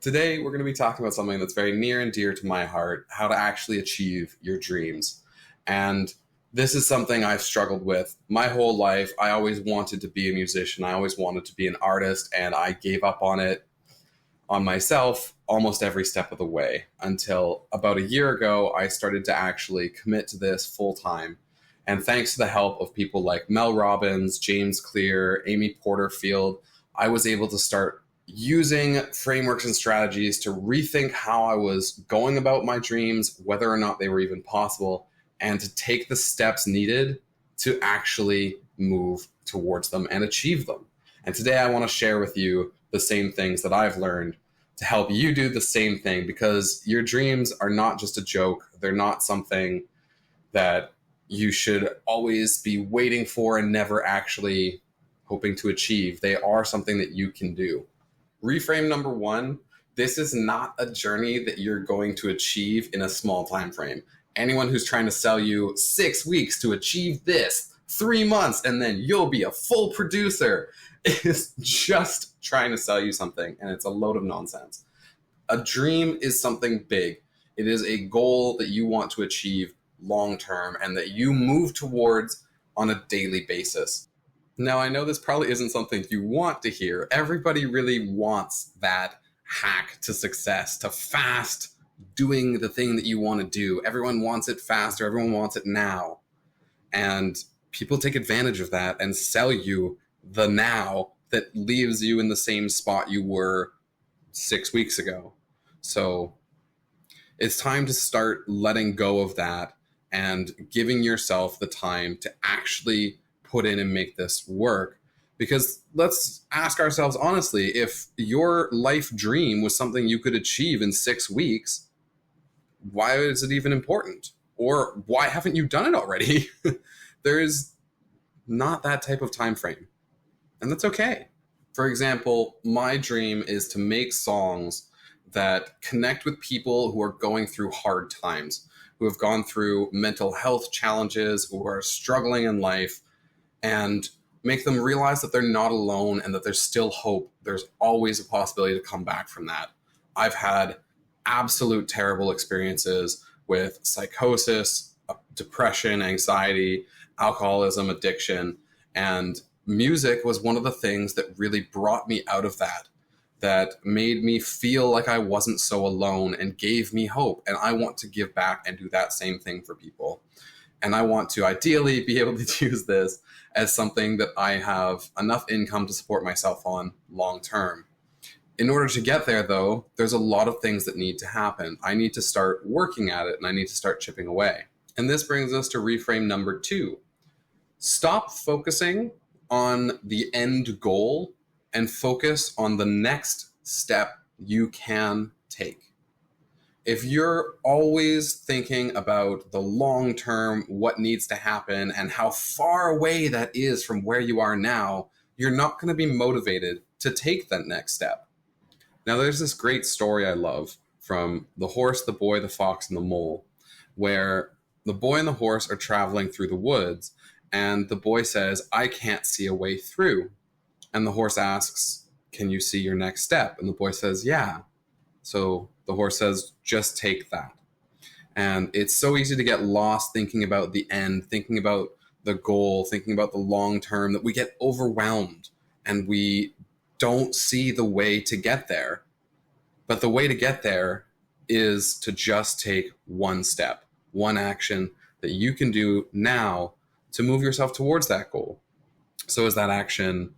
Today, we're going to be talking about something that's very near and dear to my heart, how to actually achieve your dreams. And this is something I've struggled with my whole life. I always wanted to be a musician. I always wanted to be an artist, and I gave up on it, on myself, almost every step of the way until about a year ago, I started to actually commit to this full time. And thanks to the help of people like Mel Robbins, James Clear, Amy Porterfield, I was able to start using frameworks and strategies to rethink how I was going about my dreams, whether or not they were even possible, and to take the steps needed to actually move towards them and achieve them. And today I want to share with you the same things that I've learned to help you do the same thing, because your dreams are not just a joke. They're not something that you should always be waiting for and never actually hoping to achieve. They are something that you can do. Reframe number one, this is not a journey that you're going to achieve in a small time frame. Anyone who's trying to sell you 6 weeks to achieve this, 3 months, and then you'll be a full producer is just trying to sell you something, and it's a load of nonsense. A dream is something big. It is a goal that you want to achieve long term and that you move towards on a daily basis. Now, I know this probably isn't something you want to hear. Everybody really wants that hack to success, to fast doing the thing that you want to do. Everyone wants it faster. Everyone wants it now. And people take advantage of that and sell you the now that leaves you in the same spot you were 6 weeks ago. So it's time to start letting go of that and giving yourself the time to actually put in and make this work. Because let's ask ourselves honestly, if your life dream was something you could achieve in 6 weeks, why is it even important? Or why haven't you done it already? There is not that type of time frame. And that's okay. For example, my dream is to make songs that connect with people who are going through hard times, who have gone through mental health challenges, who are struggling in life, and make them realize that they're not alone and that there's still hope. There's always a possibility to come back from that. I've had absolute terrible experiences with psychosis, depression, anxiety, alcoholism, addiction, and music was one of the things that really brought me out of that, that made me feel like I wasn't so alone and gave me hope. And I want to give back and do that same thing for people. And I want to ideally be able to use this as something that I have enough income to support myself on long term. In order to get there, though, there's a lot of things that need to happen. I need to start working at it, and I need to start chipping away. And this brings us to reframe number 2. Stop focusing on the end goal and focus on the next step you can take. If you're always thinking about the long term, what needs to happen, and how far away that is from where you are now, you're not going to be motivated to take that next step. Now, there's this great story I love from The Horse, the Boy, the Fox, and the Mole, where the boy and the horse are traveling through the woods, and the boy says, "I can't see a way through." And the horse asks, "Can you see your next step?" And the boy says, "Yeah." So the horse says, "Just take that." And it's so easy to get lost thinking about the end, thinking about the goal, thinking about the long term, that we get overwhelmed and we don't see the way to get there. But the way to get there is to just take one step, one action that you can do now to move yourself towards that goal. So is that action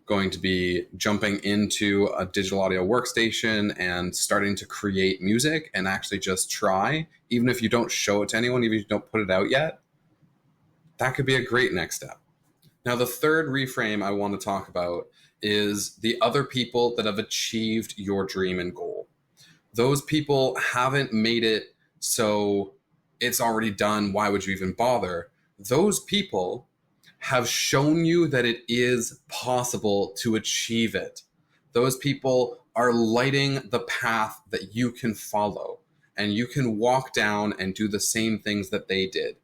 going to be jumping into a digital audio workstation and starting to create music and actually just try, even if you don't show it to anyone, even if you don't put it out yet? That could be a great next step. Now, the third reframe I want to talk about is the other people that have achieved your dream and goal. Those people haven't made it, so it's already done. Why would you even bother? Those people have shown you that it is possible to achieve it. Those people are lighting the path that you can follow, and you can walk down and do the same things that they did.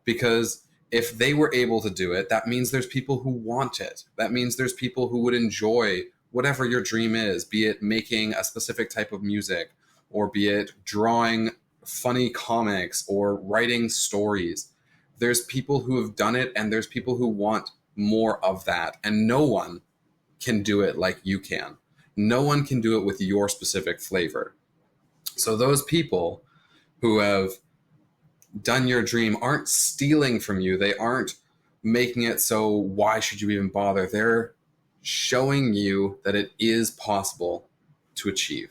Because if they were able to do it, that means there's people who want it. That means there's people who would enjoy whatever your dream is, be it making a specific type of music, or be it drawing funny comics or writing stories. There's people who have done it, and there's people who want more of that. And no one can do it like you can. No one can do it with your specific flavor. So those people who have done your dream aren't stealing from you. They aren't making it so why should you even bother? They're showing you that it is possible to achieve.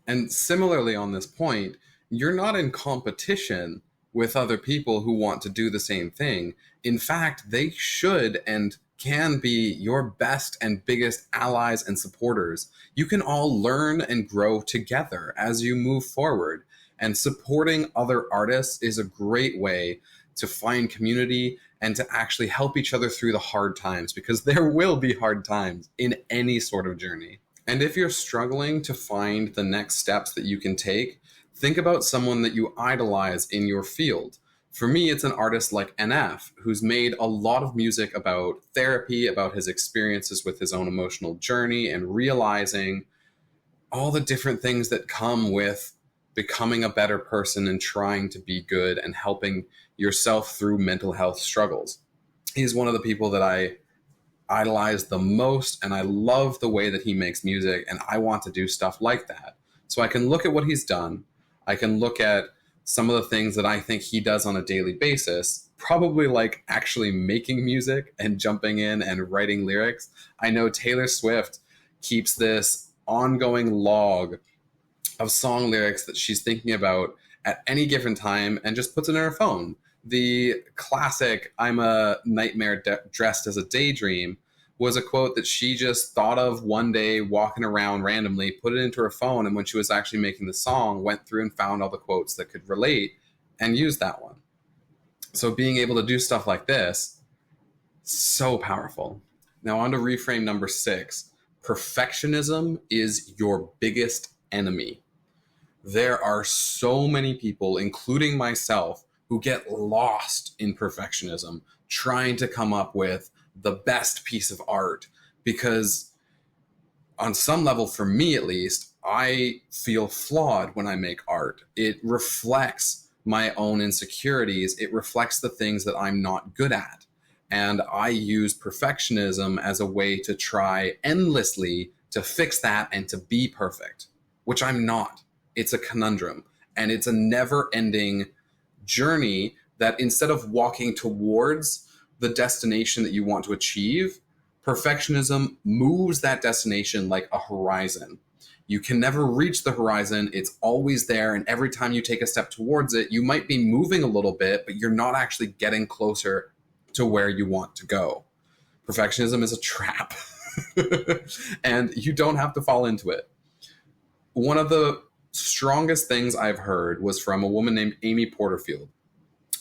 And similarly on this point, you're not in competition with other people who want to do the same thing. In fact, they should and can be your best and biggest allies and supporters. You can all learn and grow together as you move forward. And supporting other artists is a great way to find community and to actually help each other through the hard times, because there will be hard times in any sort of journey. And if you're struggling to find the next steps that you can take, think about someone that you idolize in your field. For me, it's an artist like NF, who's made a lot of music about therapy, about his experiences with his own emotional journey, and realizing all the different things that come with becoming a better person and trying to be good and helping yourself through mental health struggles. He's one of the people that I idolize the most, and I love the way that he makes music, and I want to do stuff like that. So I can look at what he's done. I can look at some of the things that I think he does on a daily basis, probably like actually making music and jumping in and writing lyrics. I know Taylor Swift keeps this ongoing log of song lyrics that she's thinking about at any given time and just puts it in her phone. The classic "I'm a nightmare dressed as a daydream" was a quote that she just thought of one day walking around randomly, put it into her phone, and when she was actually making the song, went through and found all the quotes that could relate and used that one. So being able to do stuff like this, so powerful. Now on to reframe number 6. Perfectionism is your biggest enemy. There are so many people, including myself, who get lost in perfectionism, trying to come up with the best piece of art, because on some level, for me at least, I feel flawed when I make art. It reflects my own insecurities. It reflects the things that I'm not good at. And I use perfectionism as a way to try endlessly to fix that and to be perfect, which I'm not. It's a conundrum, and it's a never-ending journey that instead of walking towards the destination that you want to achieve, perfectionism moves that destination like a horizon. You can never reach the horizon. It's always there, and every time you take a step towards it, you might be moving a little bit, but you're not actually getting closer to where you want to go. Perfectionism is a trap, and you don't have to fall into it. One of the strongest things I've heard was from a woman named Amy Porterfield.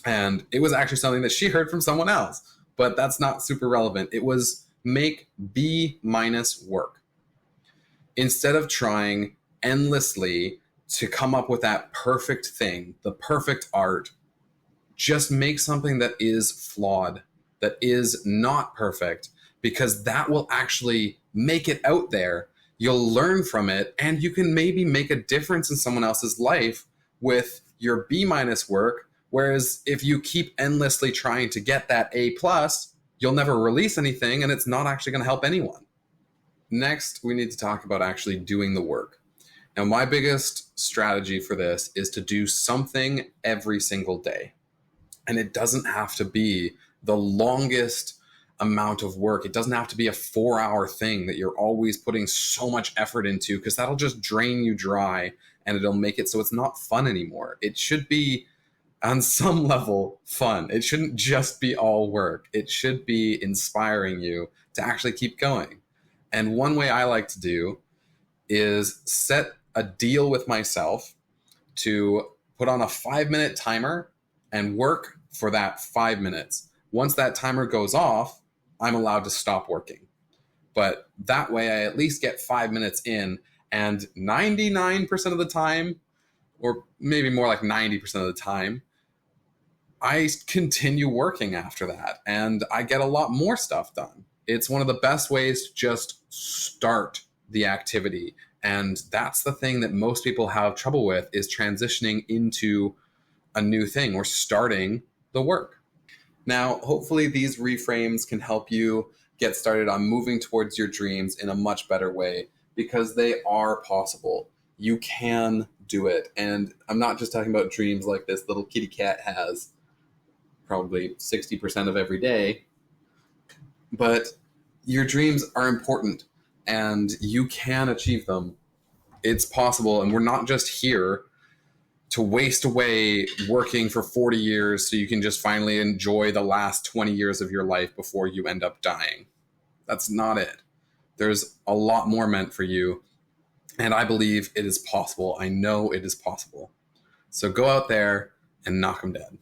And it was actually something that she heard from someone else, but that's not super relevant. It was make B- work. Instead of trying endlessly to come up with that perfect thing, the perfect art, just make something that is flawed, that is not perfect, because that will actually make it out there. You'll learn from it, and you can maybe make a difference in someone else's life with your B- work. Whereas if you keep endlessly trying to get that A+, you'll never release anything, and it's not actually going to help anyone. Next, we need to talk about actually doing the work. Now, my biggest strategy for this is to do something every single day. And it doesn't have to be the longest amount of work. It doesn't have to be a 4-hour thing that you're always putting so much effort into, because that'll just drain you dry and it'll make it so it's not fun anymore. It should be on some level fun. It shouldn't just be all work. It should be inspiring you to actually keep going. And one way I like to do is set a deal with myself to put on a 5-minute timer and work for that 5 minutes. Once that timer goes off, I'm allowed to stop working. But that way I at least get 5 minutes in, and 99% of the time, or maybe more like 90% of the time, I continue working after that, and I get a lot more stuff done. It's one of the best ways to just start the activity. And that's the thing that most people have trouble with, is transitioning into a new thing or starting the work. Now, hopefully these reframes can help you get started on moving towards your dreams in a much better way, because they are possible. You can do it. And I'm not just talking about dreams like this little kitty cat has probably 60% of every day, but your dreams are important and you can achieve them. It's possible. And we're not just here to waste away working for 40 years so you can just finally enjoy the last 20 years of your life before you end up dying. That's not it. There's a lot more meant for you. And I believe it is possible. I know it is possible. So go out there and knock them dead.